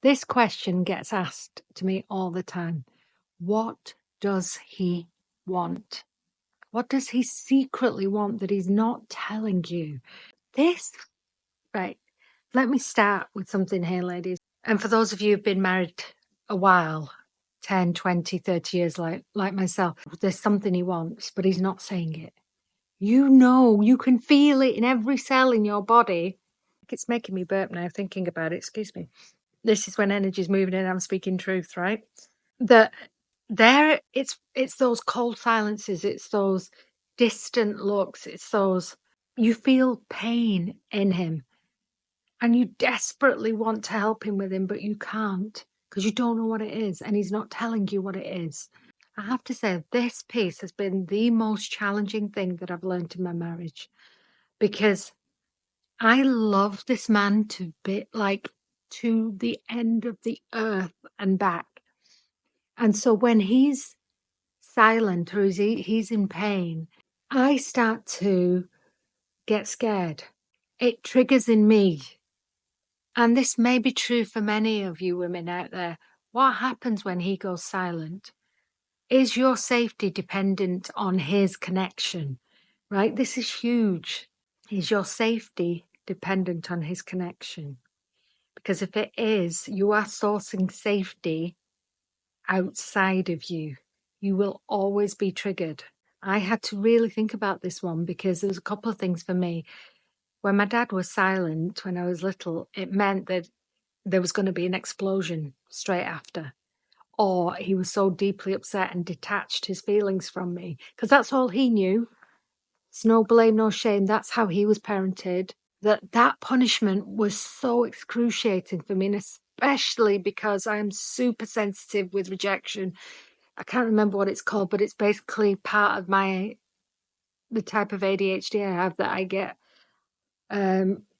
This question gets asked to me all the time. What does he want? What does he secretly want that he's not telling you? Right. Let me start with something here, ladies. And for those of you who've been married a while, 10, 20, 30 years like myself, there's something he wants, but he's not saying it. You know, you can feel it in every cell in your body. It's making me burp now thinking about it. Excuse me. This is when energy's moving and I'm speaking truth, right? That it's those cold silences, it's those distant looks, it's those you feel pain in him and you desperately want to help him with him, but you can't because you don't know what it is and he's not telling you what it is. I have to say, this piece has been the most challenging thing that I've learned in my marriage because I love this man to the end of the earth and back. And so when he's silent or he's in pain, I start to get scared. It triggers in me. And this may be true for many of you women out there. What happens when he goes silent? Is your safety dependent on his connection? Right? This is huge. Is your safety dependent on his connection? Because if it is, you are sourcing safety outside of you. You will always be triggered. I had to really think about this one because there was a couple of things for me. When my dad was silent when I was little, it meant that there was going to be an explosion straight after. Or he was so deeply upset and detached his feelings from me because that's all he knew. It's no blame, no shame. That's how he was parented. That punishment was so excruciating for me, and especially because I'm super sensitive with rejection. I can't remember what it's called, but it's basically part of the type of ADHD I have that I get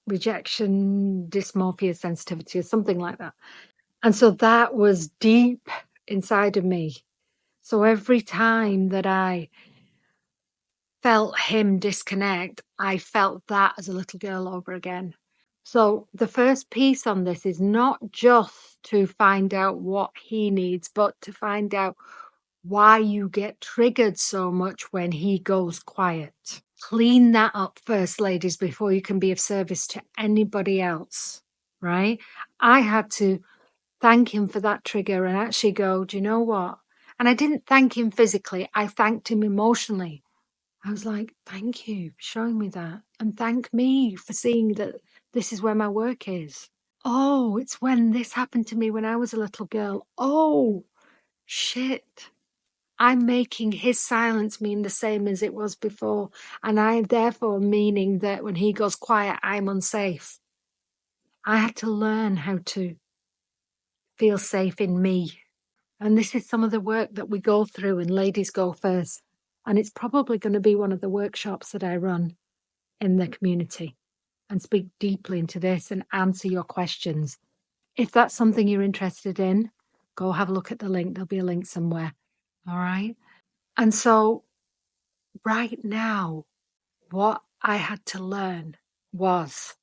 rejection, dysmorphia, sensitivity, or something like that. And so that was deep inside of me. So every time that I felt him disconnect, I felt that as a little girl over again. So the first piece on this is not just to find out what he needs, but to find out why you get triggered so much when he goes quiet. Clean that up first, ladies, before you can be of service to anybody else, right? I had to thank him for that trigger and actually go, do you know what? And I didn't thank him physically, I thanked him emotionally. I was like, thank you for showing me that. And thank me for seeing that this is where my work is. Oh, it's when this happened to me when I was a little girl. Oh, shit. I'm making his silence mean the same as it was before. And I therefore meaning that when he goes quiet, I'm unsafe. I had to learn how to feel safe in me. And this is some of the work that we go through and ladies go first. And it's probably going to be one of the workshops that I run in the community and speak deeply into this and answer your questions. If that's something you're interested in, go have a look at the link. There'll be a link somewhere. All right. And so right now, what I had to learn was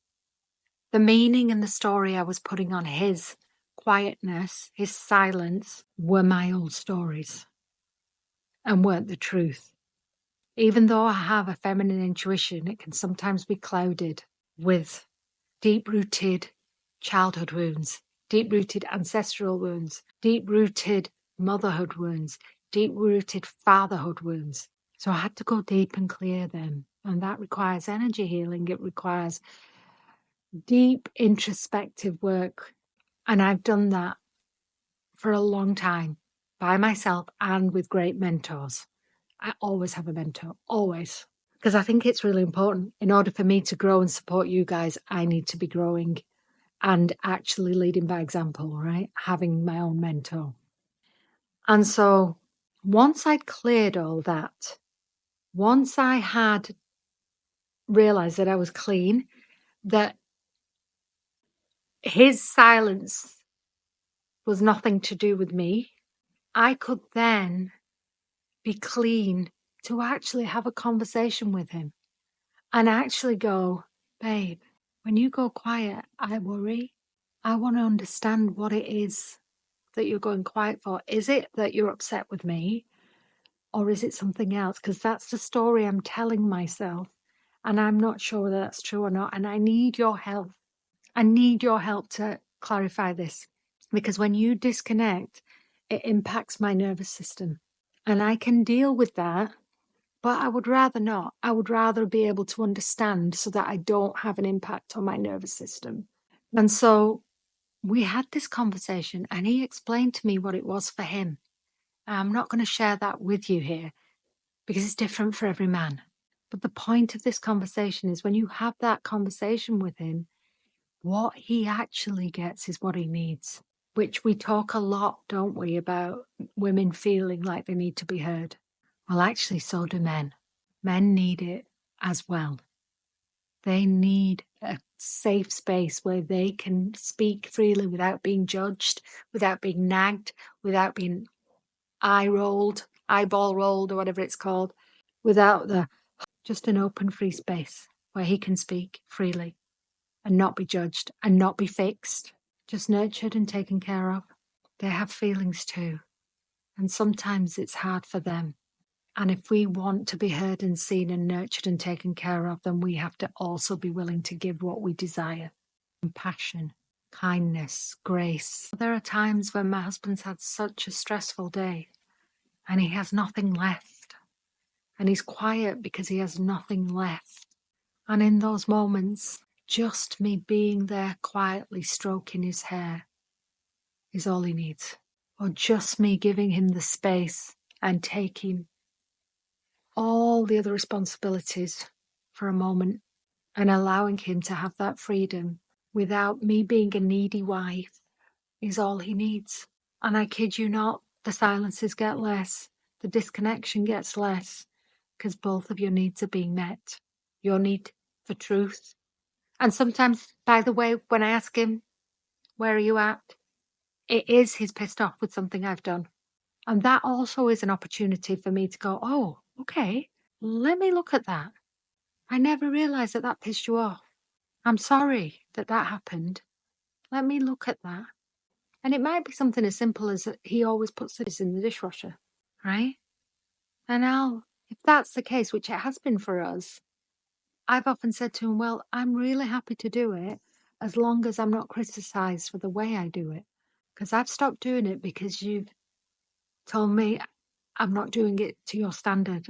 the meaning and the story I was putting on his quietness, his silence, were my old stories and weren't the truth. Even though I have a feminine intuition, it can sometimes be clouded with deep-rooted childhood wounds, deep-rooted ancestral wounds, deep-rooted motherhood wounds, deep-rooted fatherhood wounds. So I had to go deep and clear them. And that requires energy healing. It requires deep introspective work. And I've done that for a long time by myself and with great mentors. I always have a mentor, always. Because I think it's really important. In order for me to grow and support you guys, I need to be growing and actually leading by example, right? Having my own mentor. And so once I'd cleared all that, once I had realized that I was clean, that his silence was nothing to do with me, I could then be clean to actually have a conversation with him and actually go, babe, when you go quiet, I worry. I want to understand what it is that you're going quiet for. Is it that you're upset with me? Or is it something else? Because that's the story I'm telling myself. And I'm not sure whether that's true or not. And I need your help. I need your help to clarify this. Because when you disconnect, it impacts my nervous system. And I can deal with that, but I would rather not. I would rather be able to understand so that I don't have an impact on my nervous system. And so we had this conversation and he explained to me what it was for him. I'm not going to share that with you here because it's different for every man. But the point of this conversation is when you have that conversation with him, what he actually gets is what he needs, which we talk a lot, don't we, about women feeling like they need to be heard. Well, actually, so do men. Men need it as well. They need a safe space where they can speak freely without being judged, without being nagged, without being eyeball rolled, or whatever it's called, without just an open, free space where he can speak freely and not be judged and not be fixed, just nurtured and taken care of. They have feelings too, and sometimes it's hard for them. And if we want to be heard and seen and nurtured and taken care of, then we have to also be willing to give what we desire. Compassion, kindness, grace. There are times when my husband's had such a stressful day and he has nothing left. And he's quiet because he has nothing left. And in those moments, just me being there quietly stroking his hair is all he needs. Or just me giving him the space and taking all the other responsibilities for a moment and allowing him to have that freedom without me being a needy wife is all he needs. And I kid you not, the silences get less, the disconnection gets less, because both of your needs are being met. Your need for truth. And sometimes, by the way, when I ask him, where are you at? It is he's pissed off with something I've done. And that also is an opportunity for me to go, oh, okay, let me look at that. I never realized that that pissed you off. I'm sorry that that happened. Let me look at that. And it might be something as simple as that he always puts this in the dishwasher, right? And if that's the case, which it has been for us, I've often said to him, well, I'm really happy to do it as long as I'm not criticized for the way I do it. Because I've stopped doing it because you've told me I'm not doing it to your standard.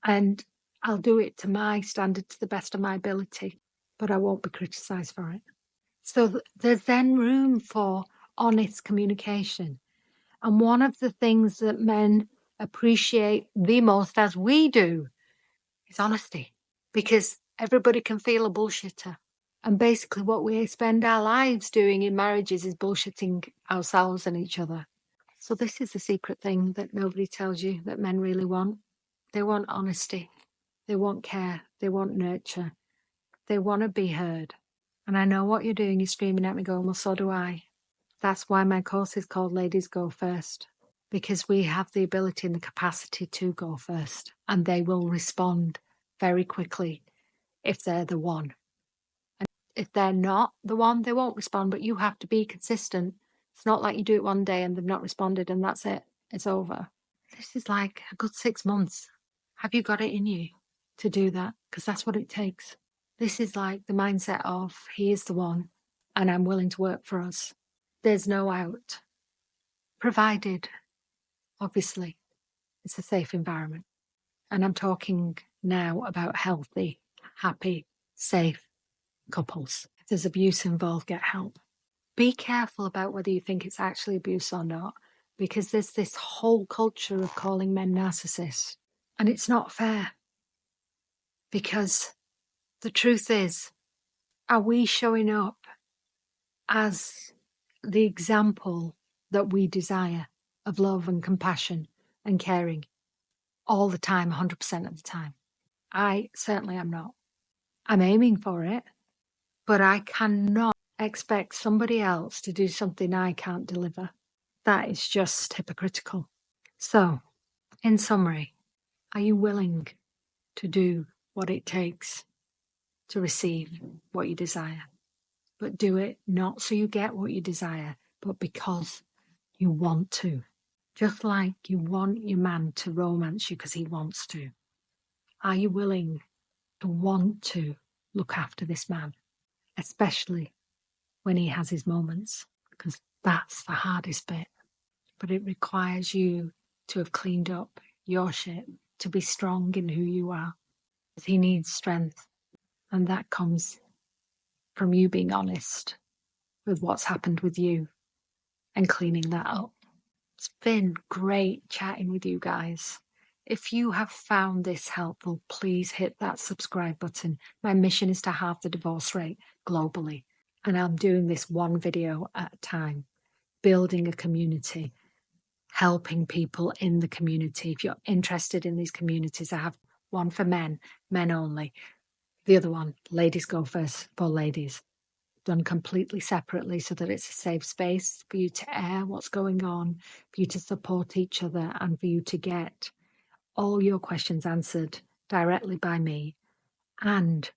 And I'll do it to my standard to the best of my ability, but I won't be criticized for it. So there's then room for honest communication. And one of the things that men appreciate the most, as we do, is honesty. Because everybody can feel a bullshitter. And basically what we spend our lives doing in marriages is bullshitting ourselves and each other. So this is the secret thing that nobody tells you that men really want. They want honesty. They want care. They want nurture. They want to be heard. And I know what you're doing. You're screaming at me going, well, so do I. That's why my course is called Ladies Go First. Because we have the ability and the capacity to go first. And they will respond very quickly if they're the one. And if they're not the one, they won't respond. But you have to be consistent. It's not like you do it one day and they've not responded and that's it. It's over. This is like a good 6 months. Have you got it in you to do that? Because that's what it takes. This is like the mindset of he is the one and I'm willing to work for us. There's no out. Provided, obviously, it's a safe environment. And I'm talking now about healthy, happy, safe couples. If there's abuse involved, get help. Be careful about whether you think it's actually abuse or not, because there's this whole culture of calling men narcissists. And it's not fair. Because the truth is, are we showing up as the example that we desire of love and compassion and caring all the time, 100% of the time? I certainly am not. I'm aiming for it, but I cannot expect somebody else to do something I can't deliver. That is just hypocritical. So, in summary, are you willing to do what it takes to receive what you desire? but do it not so you get what you desire, but because you want to. Just like you want your man to romance you because he wants to. Are you willing to want to look after this man, especially when he has his moments? Because that's the hardest bit. But it requires you to have cleaned up your shit, to be strong in who you are. Because he needs strength. And that comes from you being honest with what's happened with you and cleaning that up. It's been great chatting with you guys. If you have found this helpful, please hit that subscribe button. My mission is to halve the divorce rate globally. And I'm doing this one video at a time, building a community, helping people in the community. If you're interested in these communities, I have one for men, men only. The other one, ladies go first, for ladies. Done completely separately so that it's a safe space for you to air what's going on, for you to support each other, and for you to get all your questions answered directly by me, and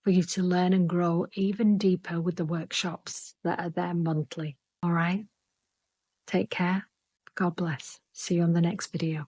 for you to learn and grow even deeper with the workshops that are there monthly. All right? Take care. God bless. See you on the next video.